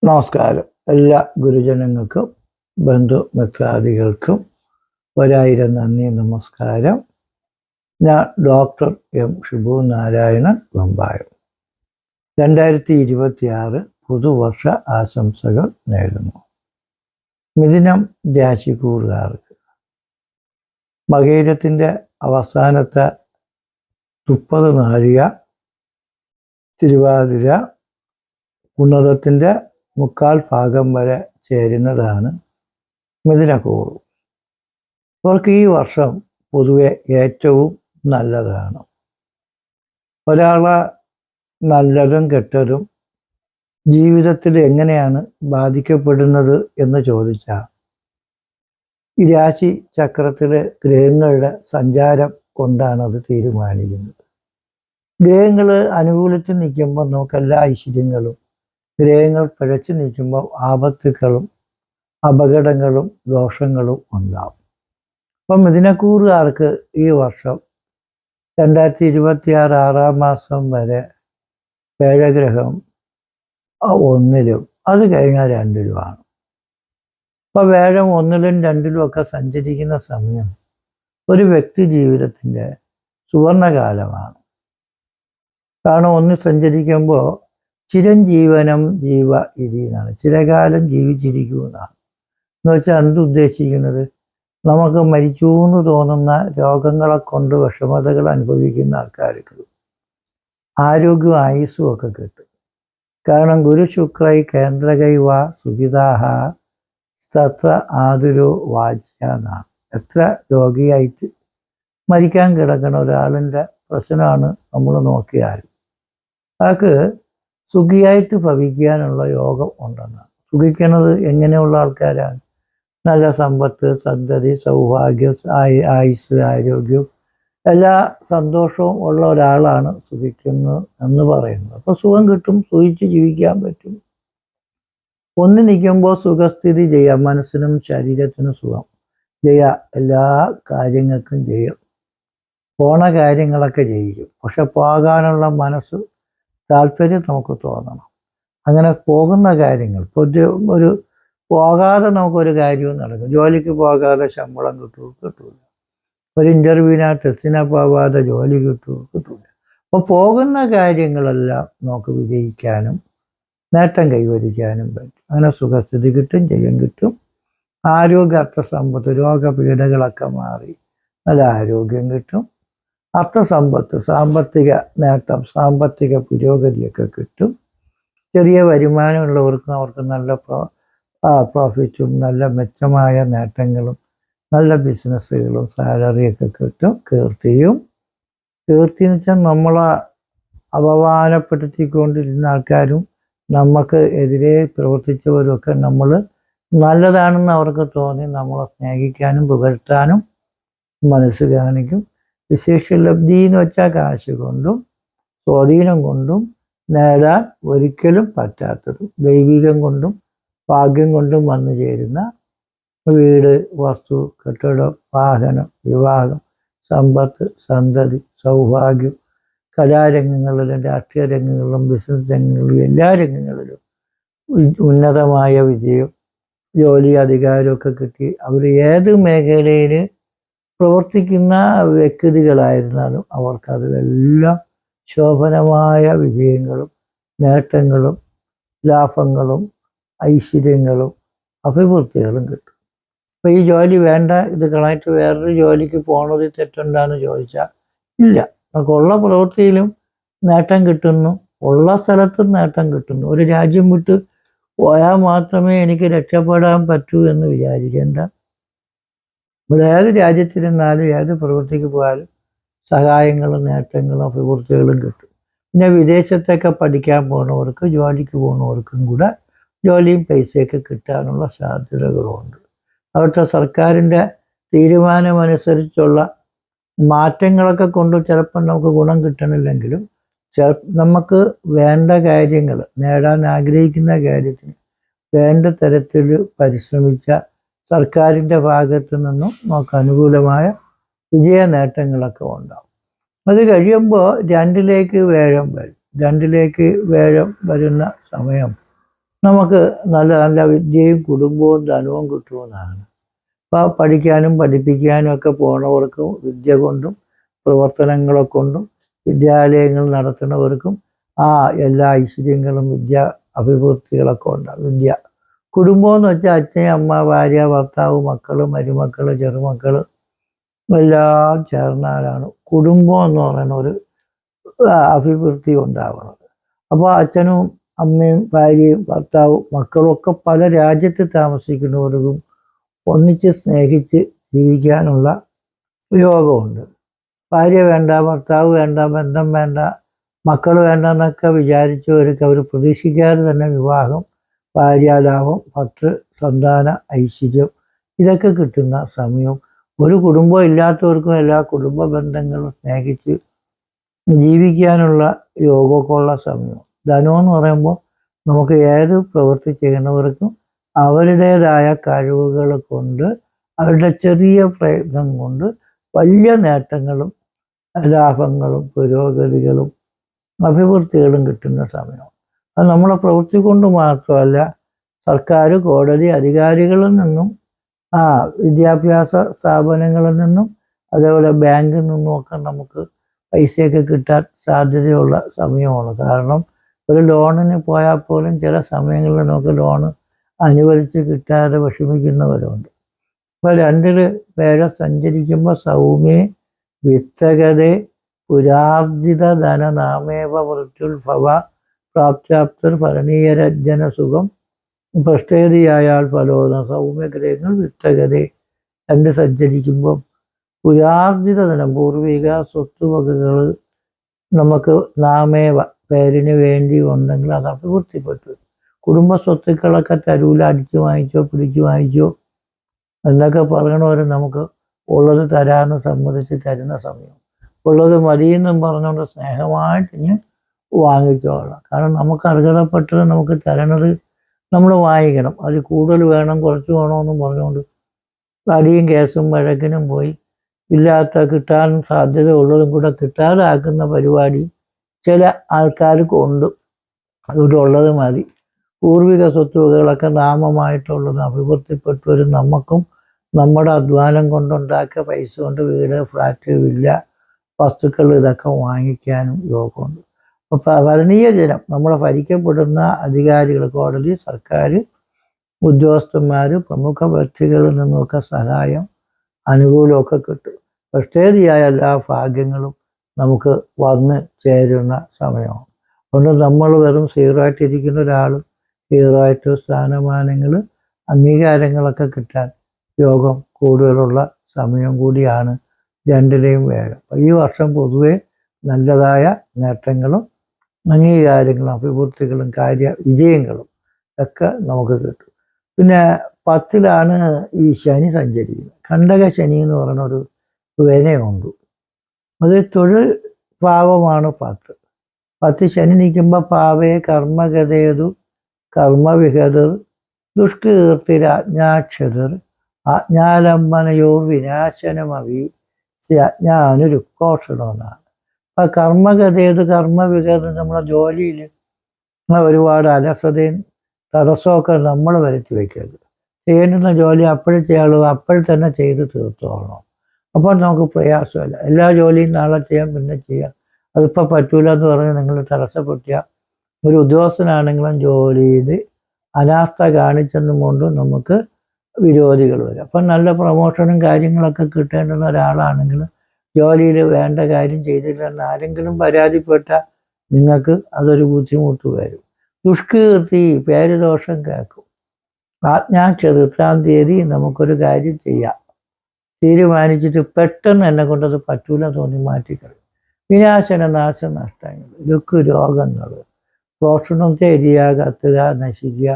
നമസ്കാരം. എല്ലാ ഗുരുജനങ്ങൾക്കും ബന്ധുമിത്രാദികൾക്കും ഒരായിരം നന്ദി, നമസ്കാരം. ഞാൻ ഡോക്ടർ എം ഷിബു നാരായണൻ, വെമ്പായം. 2026 പുതുവർഷ ആശംസകൾ നേരുന്നു. മിഥുനം രാശിക്കൂറുകാർക്ക് മകയിരത്തിൻ്റെ അവസാനത്തെ 30 നാഴിക, തിരുവാതിര, പുണരത്തിൻ്റെ 3/4 ഭാഗം വരെ ചേരുന്നതാണ് മിഥുനക്കൂറ്. അവർക്ക് ഈ വർഷം പൊതുവെ ഏറ്റവും നല്ലതാണ്. ഒരാളെ നല്ലതും കെട്ടതും ജീവിതത്തിൽ എങ്ങനെയാണ് ബാധിക്കപ്പെടുന്നത് എന്ന് ചോദിച്ചാൽ, ഈ രാശി ചക്രത്തിലെ ഗ്രഹങ്ങളുടെ സഞ്ചാരം കൊണ്ടാണ് അത് തീരുമാനിക്കുന്നത്. ഗ്രഹങ്ങൾ അനുകൂലത്തിൽ നിൽക്കുമ്പോൾ നമുക്ക് എല്ലാ ഐശ്വര്യങ്ങളും, ഗ്രഹങ്ങൾ പിഴച്ചു നിൽക്കുമ്പോൾ ആപത്തുക്കളും അപകടങ്ങളും ദോഷങ്ങളും ഉണ്ടാവും. അപ്പം മിഥുനക്കൂറുകാർക്ക് ഈ വർഷം 2026 6 മാസം വരെ വേഴഗ്രഹം 1-ലും അത് കഴിഞ്ഞാൽ 2-ലുമാണ്. അപ്പോൾ വേഴം 1-ലും 2-ലും ഒക്കെ സഞ്ചരിക്കുന്ന സമയം ഒരു വ്യക്തി ജീവിതത്തിൻ്റെ സുവർണകാലമാണ്. കാരണം 1 സഞ്ചരിക്കുമ്പോൾ ചിരഞ്ജീവനം ജീവ ഇതി എന്നാണ്, ചിരകാലം ജീവിച്ചിരിക്കുമെന്നാണ്. എന്ന് വെച്ചാൽ എന്തുദ്ദേശിക്കുന്നത്, നമുക്ക് മരിച്ചു എന്ന് തോന്നുന്ന രോഗങ്ങളെ കൊണ്ട് വിഷമതകൾ അനുഭവിക്കുന്ന ആൾക്കാർക്ക് ആരോഗ്യവും ആയുസ്സും ഒക്കെ കിട്ടും. കാരണം ഗുരു ശുക്രൈ കേന്ദ്രകൈ വാ സുഖിതാഹ തത്ര ആതുരോ വാച്യ എന്നാണ്. എത്ര രോഗിയായിട്ട് മരിക്കാൻ കിടക്കുന്ന ഒരാളിൻ്റെ പ്രശ്നമാണ് നമ്മൾ നോക്കിയാൽ അയാൾക്ക് സുഖിയായിട്ട് ഭവിക്കാനുള്ള യോഗം ഉണ്ടെന്നാണ്. സുഖിക്കുന്നത് എങ്ങനെയുള്ള ആൾക്കാരാണ്? നല്ല സമ്പത്ത്, സന്തതി, സൗഭാഗ്യം, ആയുസ്, ആരോഗ്യം, എല്ലാ സന്തോഷവും ഉള്ള ഒരാളാണ് സുഖിക്കുന്നത് എന്ന് പറയുന്നത്. അപ്പോൾ സുഖം കിട്ടും, സുഖിച്ച് ജീവിക്കാൻ പറ്റും. 1 നിൽക്കുമ്പോൾ സുഖസ്ഥിതി ചെയ്യാം, മനസ്സിനും ശരീരത്തിനും സുഖം ചെയ്യാം, എല്ലാ കാര്യങ്ങൾക്കും ചെയ്യും, പോണ കാര്യങ്ങളൊക്കെ ചെയ്യും. പക്ഷെ പോകാനുള്ള മനസ്സ്, താല്പര്യം നമുക്ക് തോന്നണം. അങ്ങനെ പോകുന്ന കാര്യങ്ങൾ ഒരു പോകാതെ നമുക്കൊരു കാര്യവും നടക്കും. ജോലിക്ക് പോകാതെ ശമ്പളം കിട്ടൂല. ഒരു ഇൻ്റർവ്യൂവിനാ ടെസ്റ്റിനെ പോകാതെ ജോലി കിട്ടൂല. അപ്പോൾ പോകുന്ന കാര്യങ്ങളെല്ലാം നമുക്ക് വിജയിക്കാനും നേട്ടം കൈവരിക്കാനും പറ്റും. അങ്ങനെ സുഖസ്ഥിതി കിട്ടും, ജയം കിട്ടും, ആരോഗ്യ അർത്ഥസമ്പത്ത്, രോഗപീഠകളൊക്കെ മാറി നല്ല ആരോഗ്യം കിട്ടും, അർത്ഥസമ്പത്ത്, സാമ്പത്തിക നേട്ടം, സാമ്പത്തിക പുരോഗതിയൊക്കെ കിട്ടും. ചെറിയ വരുമാനമുള്ളവർക്കും അവർക്ക് നല്ല പ്രോഫിറ്റും നല്ല മെച്ചമായ നേട്ടങ്ങളും നല്ല ബിസിനസ്സുകളും സാലറിയൊക്കെ കിട്ടും. കീർത്തി എന്ന് വെച്ചാൽ നമ്മളെ അപമാനപ്പെടുത്തിക്കൊണ്ടിരുന്ന ആൾക്കാരും നമുക്ക് എതിരെ പ്രവർത്തിച്ചവരുമൊക്കെ നമ്മൾ നല്ലതാണെന്ന് അവർക്ക് തോന്നി നമ്മളെ സ്നേഹിക്കാനും പുകഴ്ത്താനും മനസ്സ് കാണിക്കും. വിശേഷലബ്ധി എന്ന് വെച്ചാൽ കാശ് കൊണ്ടും സ്വാധീനം കൊണ്ടും നേടാൻ ഒരിക്കലും പറ്റാത്തതും ദൈവികം കൊണ്ടും ഭാഗ്യം കൊണ്ടും വന്നു ചേരുന്ന വീട്, വസ്തു, കെട്ടിടം, വാഹനം, വിവാഹം, സമ്പത്ത്, സന്തതി, സൗഭാഗ്യം, കലാരംഗങ്ങളിലും രാഷ്ട്രീയ രംഗങ്ങളിലും ബിസിനസ് രംഗങ്ങളിലും എല്ലാ രംഗങ്ങളിലും ഉന്നതമായ വിജയം, ജോലി, അധികാരമൊക്കെ കിട്ടി അവർ ഏത് മേഖലയിൽ പ്രവർത്തിക്കുന്ന വ്യക്തികളായിരുന്നാലും അവർക്കതിലെല്ലാം ശോഭനമായ വിജയങ്ങളും നേട്ടങ്ങളും ലാഭങ്ങളും ഐശ്വര്യങ്ങളും അഭിവൃദ്ധികളും കിട്ടും. അപ്പോൾ ഈ ജോലി വേണ്ട, ഇത് കളഞ്ഞിട്ട് വേറൊരു ജോലിക്ക് പോണത് തെറ്റുണ്ടാന്ന് ചോദിച്ചാൽ ഇല്ല. നമുക്കുള്ള പ്രവൃത്തിയിലും നേട്ടം കിട്ടുന്നു, ഉള്ള സ്ഥലത്തും നേട്ടം കിട്ടുന്നു. ഒരു രാജ്യം വിട്ട് പോയാൽ മാത്രമേ എനിക്ക് രക്ഷപ്പെടാൻ പറ്റൂ എന്ന് വിചാരിക്കേണ്ട. ഇവിടെ ഏത് രാജ്യത്തിരുന്നാലും ഏത് പ്രവൃത്തിക്ക് പോയാലും സഹായങ്ങളും നേട്ടങ്ങളും അഭിവൃദ്ധികളും കിട്ടും. പിന്നെ വിദേശത്തൊക്കെ പഠിക്കാൻ പോകുന്നവർക്ക്, ജോലിക്ക് പോകുന്നവർക്കും കൂടെ ജോലിയും പൈസയൊക്കെ കിട്ടാനുള്ള സാധ്യതകളുണ്ട്. അവിടുത്തെ സർക്കാരിൻ്റെ തീരുമാനമനുസരിച്ചുള്ള മാറ്റങ്ങളൊക്കെ കൊണ്ട് ചിലപ്പോൾ നമുക്ക് ഗുണം കിട്ടണില്ലെങ്കിലും നമുക്ക് വേണ്ട കാര്യങ്ങൾ നേടാൻ ആഗ്രഹിക്കുന്ന കാര്യത്തിന് വേണ്ട തരത്തിൽ പരിശ്രമിച്ച സർക്കാരിൻ്റെ ഭാഗത്തു നിന്നും നമുക്ക് അനുകൂലമായ വിജയ നേട്ടങ്ങളൊക്കെ ഉണ്ടാവും. അത് കഴിയുമ്പോൾ 2-ലേക്ക് വേഴം വരും. 2-ലേക്ക് വേഴം വരുന്ന സമയം നമുക്ക് നല്ല നല്ല വിദ്യയും കുടുംബവും ധനവും കിട്ടുമെന്നാണ്. അപ്പോൾ പഠിക്കാനും പഠിപ്പിക്കാനും ഒക്കെ പോണവർക്കും വിദ്യ കൊണ്ടും പ്രവർത്തനങ്ങളെ കൊണ്ടും വിദ്യാലയങ്ങൾ നടത്തുന്നവർക്കും എല്ലാ ഐശ്വര്യങ്ങളും വിദ്യ അഭിവൃദ്ധികളൊക്കെ ഉണ്ടാകും. വിദ്യ കുടുംബം എന്ന് വെച്ചാൽ അച്ഛൻ, അമ്മ, ഭാര്യ, ഭർത്താവ്, മക്കൾ, മരുമക്കൾ, ചെറുമക്കൾ എല്ലാം ചേർന്നാലാണ് കുടുംബം എന്ന് പറയുന്ന ഒരു അഭിവൃദ്ധി ഉണ്ടാവുന്നത്. അപ്പോൾ അച്ഛനും അമ്മയും ഭാര്യയും ഭർത്താവും മക്കളും ഒക്കെ പല രാജ്യത്ത് താമസിക്കുന്നവർക്കും ഒന്നിച്ച് സ്നേഹിച്ച് ജീവിക്കാനുള്ള യോഗമുണ്ട്. ഭാര്യ വേണ്ട, ഭർത്താവ് വേണ്ട, ബന്ധം വേണ്ട, മക്കൾ വേണ്ട എന്നൊക്കെ വിചാരിച്ചവർക്ക് അവർ പ്രതീക്ഷിക്കാതെ തന്നെ വിവാഹം, ഭാര്യാലാഭം, ഭർത്തൃ സന്താന ഐശ്വര്യം ഇതൊക്കെ കിട്ടുന്ന സമയവും ഒരു കുടുംബം ഇല്ലാത്തവർക്കും എല്ലാ കുടുംബ ബന്ധങ്ങളും സ്നേഹിച്ച് ജീവിക്കാനുള്ള യോഗമൊക്കെ ഉള്ള സമയം. ധനമെന്ന് പറയുമ്പോൾ നമുക്ക് ഏത് പ്രവൃത്തി ചെയ്യുന്നവർക്കും അവരുടേതായ കഴിവുകൾ കൊണ്ട് അവരുടെ ചെറിയ പ്രയത്നം കൊണ്ട് വലിയ നേട്ടങ്ങളും ലാഭങ്ങളും പുരോഗതികളും അഭിവൃദ്ധികളും കിട്ടുന്ന സമയം. അത് നമ്മളെ പ്രവൃത്തി കൊണ്ട് മാത്രമല്ല, സർക്കാർ, കോടതി, അധികാരികളിൽ നിന്നും വിദ്യാഭ്യാസ സ്ഥാപനങ്ങളിൽ നിന്നും അതേപോലെ ബാങ്കിൽ നിന്നും ഒക്കെ നമുക്ക് പൈസയൊക്കെ കിട്ടാൻ സാധ്യതയുള്ള സമയമാണ്. കാരണം ഒരു ലോണിന് പോയാൽ പോലും ചില സമയങ്ങളിൽ നമുക്ക് ലോണ് അനുവദിച്ച് കിട്ടാതെ വിഷമിക്കുന്നവരുണ്ട്. അപ്പോൾ രണ്ടിൽ പേരെ സഞ്ചരിക്കുമ്പോൾ സൗമ്യേ വിത്തകതേ പുരാർജിത ധനനാമേവ മൃത്യുൽഭവ പ്രാപ്താപ്തർ ഭരണീയരജ്ജന സുഖം ഭ്രഷ്ടേതിയായാൽ ഫലോദം. സൗമ്യഗ്രഹങ്ങൾ വിത്തകതേ രണ്ട് സഞ്ചരിക്കുമ്പം പുരാർജിത ധനം, പൂർവിക സ്വത്തുവകകൾ നമുക്ക് നാമേവ പേരിന് വേണ്ടി ഉണ്ടെങ്കിൽ അത് അഭിവൃദ്ധിപ്പെട്ടു. കുടുംബ സ്വത്തുക്കളൊക്കെ തരൂല, അടിച്ചു വാങ്ങിച്ചോ പിടിച്ചു വാങ്ങിച്ചോ എന്നൊക്കെ പറയണവർ നമുക്ക് ഉള്ളത് തരാമെന്ന് സമ്മതിച്ച് തരുന്ന സമയം. ഉള്ളത് മതിയെന്നും പറഞ്ഞുകൊണ്ട് സ്നേഹമായിട്ട് ഇനി വാങ്ങിച്ചോളാം. കാരണം നമുക്ക് അർഹതപ്പെട്ടത് നമുക്ക് തരണത് നമ്മൾ വാങ്ങിക്കണം. അതിൽ കൂടുതൽ വേണം, കുറച്ച് വേണമെന്നും പറഞ്ഞുകൊണ്ട് അടിയും കേസും വഴക്കിനും പോയി ഇല്ലാത്ത കിട്ടാൻ സാധ്യത ഉള്ളതും കൂടെ കിട്ടാതാക്കുന്ന പരിപാടി ചില ആൾക്കാർക്ക് ഉണ്ട്. അതുകൊണ്ട് ഉള്ളത് മതി. പൂർവിക സ്വത്തുവകകളൊക്കെ നാമമായിട്ടുള്ളത് അഭിവൃദ്ധിപ്പെട്ടു വരും. നമുക്കും നമ്മുടെ അധ്വാനം കൊണ്ടുണ്ടാക്കിയ പൈസ കൊണ്ട് വീട്, ഫ്ലാറ്റ്, വില്ല, വസ്തുക്കൾ ഇതൊക്കെ വാങ്ങിക്കാനും യോഗമുണ്ട്. അപ്പോൾ ഭരണീയ ജനം, നമ്മളെ ഭരിക്കപ്പെടുന്ന അധികാരികൾ, കോടതി, സർക്കാർ, ഉദ്യോഗസ്ഥന്മാർ, പ്രമുഖ വ്യക്തികളിൽ നിന്നുമൊക്കെ സഹായം, അനുകൂലമൊക്കെ കിട്ടും. പ്രത്യേകതയായ എല്ലാ ഭാഗ്യങ്ങളും നമുക്ക് വന്ന് ചേരുന്ന സമയമാണ്. അതുകൊണ്ട് നമ്മൾ വെറും സീറോ ആയിട്ടിരിക്കുന്ന ഒരാളും ഹീറോ ആയിട്ട് സ്ഥാനമാനങ്ങൾ, അംഗീകാരങ്ങളൊക്കെ കിട്ടാൻ യോഗം കൂടുതലുള്ള സമയം കൂടിയാണ് രണ്ടിലെയും വേഗം. ഈ വർഷം പൊതുവെ നല്ലതായ നേട്ടങ്ങളും അംഗീകാരങ്ങളും അഭിവൃദ്ധികളും വിജയങ്ങളും ഒക്കെ നമുക്ക് കിട്ടും. പിന്നെ 10ലാണ് ഈ ശനി സഞ്ചരിക്കുന്നത്. കണ്ടക ശനി എന്ന് പറയുന്ന ഒരു വിനയുണ്ട്. അത് തൊഴിൽ ഭാവമാണ് 10. 10 ശനി നിൽക്കുമ്പോൾ പാവയെ കർമ്മഗതേതു കർമ്മവിഹതർ ദുഷ്കീർത്തിരാജ്ഞാക്ഷതർ ആജ്ഞാലംബനയോ വിനാശനമവി അജ്ഞാനുരുക്കോഷണമെന്നാണ്. അപ്പം കർമ്മഗതേത് കർമ്മവിഹതം, നമ്മളെ ജോലിയിൽ ഒരുപാട് അലസതയും തടസ്സമൊക്കെ നമ്മൾ വരുത്തി വയ്ക്കരുത്. ചെയ്യേണ്ടുന്ന ജോലി അപ്പോഴും ചെയ്യാനുള്ളത് അപ്പോഴും തന്നെ ചെയ്ത് തീർത്തോളണം. അപ്പോൾ നമുക്ക് പ്രയാസമല്ല. എല്ലാ ജോലിയും നാളെ ചെയ്യാം, പിന്നെ ചെയ്യാം, അതിപ്പോൾ പറ്റൂല എന്ന് പറഞ്ഞ് നിങ്ങൾ തടസ്സപ്പെടുത്തിയ ഒരു ഉദ്യോഗസ്ഥനാണെങ്കിലും ജോലിയിൽ അനാസ്ഥ കാണിച്ചെന്നും കൊണ്ട് നമുക്ക് വിരോധികൾ വരും. അപ്പം നല്ല പ്രൊമോഷനും കാര്യങ്ങളൊക്കെ കിട്ടേണ്ടുന്ന ഒരാളാണെങ്കിൽ ജോലിയിൽ വേണ്ട കാര്യം ചെയ്തില്ലെന്ന് ആരെങ്കിലും പരാതിപ്പെട്ടാൽ നിങ്ങൾക്ക് അതൊരു ബുദ്ധിമുട്ട് വരും. ദുഷ്കീർത്തി, പേരുദോഷം കേൾക്കും. ആജ്ഞാക്ഷതം, ഇത്രാം തീയതി നമുക്കൊരു കാര്യം ചെയ്യാം തീരുമാനിച്ചിട്ട് പെട്ടെന്ന് എന്നെ കൊണ്ടത് പറ്റൂല തോന്നി മാറ്റിക്കളയും. വിനാശന നാശനഷ്ടങ്ങൾ, രോഗങ്ങൾ, പ്രോഷണം ചെയ്യുക, കത്തുക, നശിക്കുക,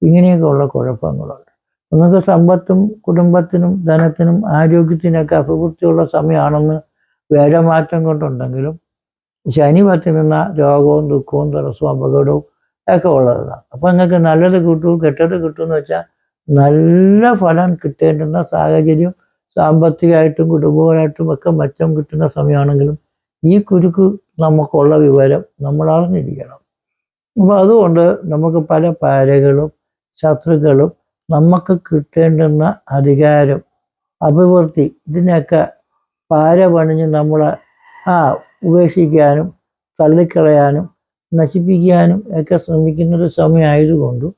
ഇങ്ങനെയൊക്കെയുള്ള കുഴപ്പങ്ങളുണ്ട്. നിങ്ങൾക്ക് സമ്പത്തും കുടുംബത്തിനും ധനത്തിനും ആരോഗ്യത്തിനൊക്കെ അഭിവൃദ്ധിയുള്ള സമയമാണെന്ന് വേദമാറ്റം കൊണ്ടുണ്ടെങ്കിലും ശനി 10 നിന്ന രോഗവും ദുഃഖവും തടസ്സവും അപകടവും ഒക്കെ ഉള്ളതാണ്. അപ്പം നിങ്ങൾക്ക് നല്ലത് കിട്ടും കെട്ടത് കിട്ടുമെന്ന് വെച്ചാൽ നല്ല ഫലം കിട്ടേണ്ടുന്ന സാഹചര്യം സാമ്പത്തികമായിട്ടും കുടുംബപരമായിട്ടും ഒക്കെ മെച്ചം കിട്ടുന്ന സമയമാണെങ്കിലും ഈ കുരുക്ക് നമുക്കുള്ള വിവരം നമ്മൾ അറിഞ്ഞിരിക്കണം. അപ്പോൾ അതുകൊണ്ട് നമുക്ക് പല പാരകളും ശത്രുക്കളും നമുക്ക് കിട്ടേണ്ടുന്ന അധികാരം, അഭിവൃദ്ധി, ഇതിനൊക്കെ പാര പണിഞ്ഞ് നമ്മളെ ഉപേക്ഷിക്കാനും തള്ളിക്കളയാനും നശിപ്പിക്കാനും ഒക്കെ ശ്രമിക്കുന്നൊരു സമയമായതുകൊണ്ടും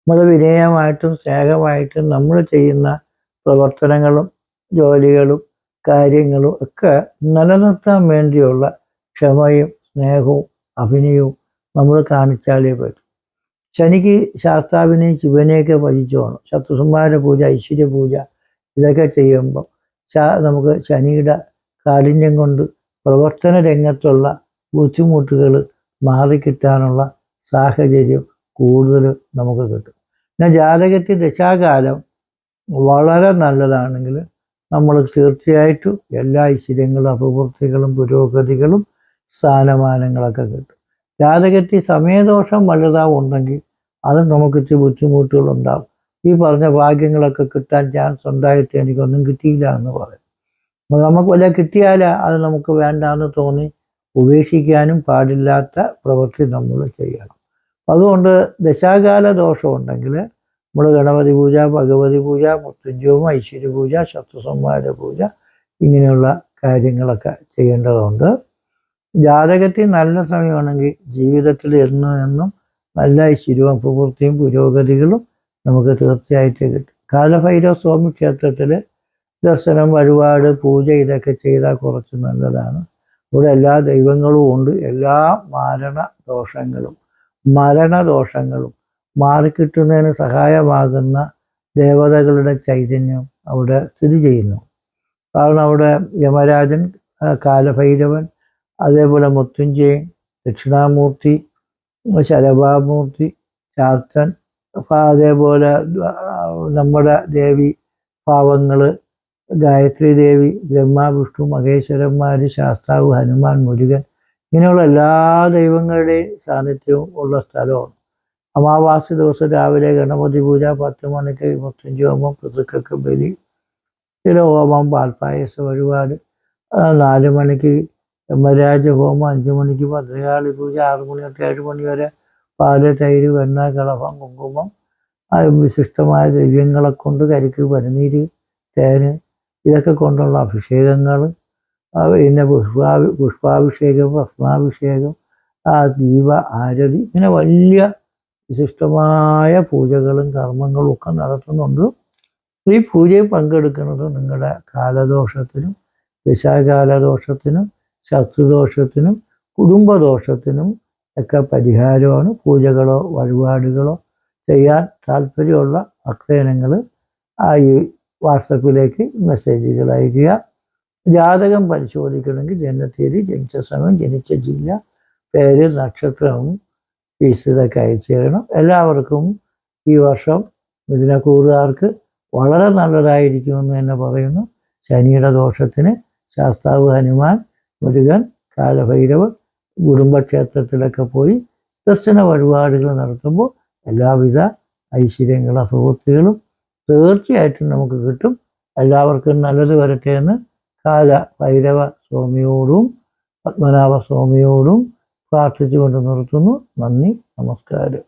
നമ്മൾ വിനയമായിട്ടും സ്നേഹമായിട്ടും നമ്മൾ ചെയ്യുന്ന പ്രവർത്തനങ്ങളും ജോലികളും കാര്യങ്ങളും ഒക്കെ നിലനിർത്താൻ വേണ്ടിയുള്ള ക്ഷമയും സ്നേഹവും അഭിനയവും നമ്മൾ കാണിച്ചാലേ പറ്റും. ശനിക്ക് ശാസ്താവിനെയും ശിവനെയൊക്കെ ഭജിച്ചോണം. ശത്രുസംഹാര പൂജ, ഐശ്വര്യ പൂജ ഇതൊക്കെ ചെയ്യുമ്പോൾ നമുക്ക് ശനിയുടെ കാഠിന്യം കൊണ്ട് പ്രവർത്തന രംഗത്തുള്ള ബുദ്ധിമുട്ടുകൾ മാറിക്കിട്ടാനുള്ള സാഹചര്യം കൂടുതൽ നമുക്ക് കിട്ടും. പിന്നെ ജാതകത്തിൽ ദശാകാലം വളരെ നല്ലതാണെങ്കിൽ നമ്മൾ തീർച്ചയായിട്ടും എല്ലാ ഐശ്വര്യങ്ങളും അഭിവൃദ്ധികളും പുരോഗതികളും സ്ഥാനമാനങ്ങളൊക്കെ കിട്ടും. ജാതകത്തിൽ സമയദോഷം വലുതാവുണ്ടെങ്കിൽ അത് നമുക്ക് ഇച്ചിരി ബുദ്ധിമുട്ടുകളുണ്ടാവും. ഈ പറഞ്ഞ ഭാഗ്യങ്ങളൊക്കെ കിട്ടാൻ ചാൻസ് ഉണ്ടായിട്ട് എനിക്കൊന്നും കിട്ടിയില്ല എന്ന് പറയും. അപ്പോൾ നമുക്ക് വല്ല കിട്ടിയാൽ അത് നമുക്ക് വേണ്ടാന്ന് തോന്നി ഉപേക്ഷിക്കാനും പാടില്ലാത്ത പ്രവൃത്തി നമ്മൾ ചെയ്യണം. അതുകൊണ്ട് ദശാകാല ദോഷം ഉണ്ടെങ്കിൽ നമ്മൾ ഗണപതി പൂജ, ഭഗവതി പൂജ, മൃത്യുഞ്ജയം, ഐശ്വര്യ പൂജ, ശത്രുസംഹാര പൂജ ഇങ്ങനെയുള്ള കാര്യങ്ങളൊക്കെ ചെയ്യേണ്ടതുണ്ട്. ജാതകത്തിൽ നല്ല സമയമാണെങ്കിൽ ജീവിതത്തിൽ എന്നും നല്ല ഐശ്വര്യവും അഭിവൃദ്ധിയും പുരോഗതികളും നമുക്ക് തീർച്ചയായിട്ടും കിട്ടും. കാലഭൈരവ സ്വാമി ക്ഷേത്രത്തിൽ ദർശനം, വഴിപാട്, പൂജ ഇതൊക്കെ ചെയ്താൽ കുറച്ച് നല്ലതാണ്. ഇവിടെ എല്ലാ ദൈവങ്ങളും ഉണ്ട്. എല്ലാ മരണദോഷങ്ങളും മാറിക്കിട്ടുന്നതിന് സഹായമാകുന്ന ദേവതകളുടെ ചൈതന്യം അവിടെ സ്ഥിതി ചെയ്യുന്നു. കാരണം അവിടെ യമരാജൻ, കാലഭൈരവൻ, അതേപോലെ മൃത്യുഞ്ജയൻ, ദക്ഷിണാമൂർത്തി, ശരഭാമൂർത്തി, ശാസ്ത്രൻ, അതേപോലെ നമ്മുടെ ദേവി ഭാവങ്ങൾ, ഗായത്രി ദേവി, ബ്രഹ്മ, വിഷ്ണു, മഹേശ്വരന്മാർ, ശാസ്താവ്, ഹനുമാൻ, മുരുകൻ ഇങ്ങനെയുള്ള എല്ലാ ദൈവങ്ങളുടെയും സാന്നിധ്യവും ഉള്ള സ്ഥലമാണ്. അമാവാസി ദിവസം രാവിലെ ഗണപതി പൂജ, 10 മണിക്ക് മൃത്യുഞ്ജയോമം, പിതൃക്കൾക്ക് ബലി, ചില ഹോമം, പാൽപ്പായസ വഴിപാട്, 4 മണിക്ക് യമരാജ ഹോമം, 5 മണിക്ക് ഭദ്രകാളി പൂജ, 6 മണി തൊട്ട് 7 മണി വരെ പാല്, തൈര്, വെണ്ണ, കളഭം, കുങ്കുമം, വിശിഷ്ടമായ ദ്രവ്യങ്ങളെ കൊണ്ട് കരിക്ക്, പനിനീര്, തേന് ഇതൊക്കെ കൊണ്ടുള്ള അഭിഷേകങ്ങൾ, പിന്നെ പുഷ്പാഭിഷേകം, ഭസ്മാഭിഷേകം, ദീപ ആരതി, ഇങ്ങനെ വലിയ വിശിഷ്ടമായ പൂജകളും കർമ്മങ്ങളും ഒക്കെ നടത്തുന്നുണ്ട്. ഈ പൂജയിൽ പങ്കെടുക്കുന്നത് നിങ്ങളുടെ കാലദോഷത്തിനും ദശാകാലദോഷത്തിനും ശത്രുദോഷത്തിനും കുടുംബദോഷത്തിനും ഒക്കെ പരിഹാരമാണ്. പൂജകളോ വഴിപാടുകളോ ചെയ്യാൻ താല്പര്യമുള്ള ഭക്തജനങ്ങൾ ഈ വാട്സപ്പിലേക്ക് മെസ്സേജുകൾ അയയ്ക്കുക. ജാതകം പരിശോധിക്കണമെങ്കിൽ ജനനത്തീയതി, ജനിച്ച സമയം, ജനിച്ച ജില്ല, പേര്, നക്ഷത്രവും ഫീസ് ഇതൊക്കെ അയച്ചു തരണം. എല്ലാവർക്കും ഈ വർഷം മിഥുനക്കൂറുകാർക്ക് വളരെ നല്ലതായിരിക്കുമെന്ന് തന്നെ പറയുന്നു. ശനിയുടെ ദോഷത്തിന് ശാസ്താവ്, ഹനുമാൻ, മുരുകൻ, കാലഭൈരവൻ കുടുംബക്ഷേത്രത്തിലൊക്കെ പോയി ദർശന വഴിപാടുകൾ നടത്തുമ്പോൾ എല്ലാവിധ ഐശ്വര്യങ്ങളും അഭിവൃദ്ധികളും തീർച്ചയായിട്ടും നമുക്ക് കിട്ടും. എല്ലാവർക്കും നല്ലത് വരട്ടെ എന്ന് കാലഭൈരവ സ്വാമിയോടും പത്മനാഭ സ്വാമിയോടും പ്രാർത്ഥിച്ചുകൊണ്ട് നിർത്തുന്നു. നന്ദി, നമസ്കാരം.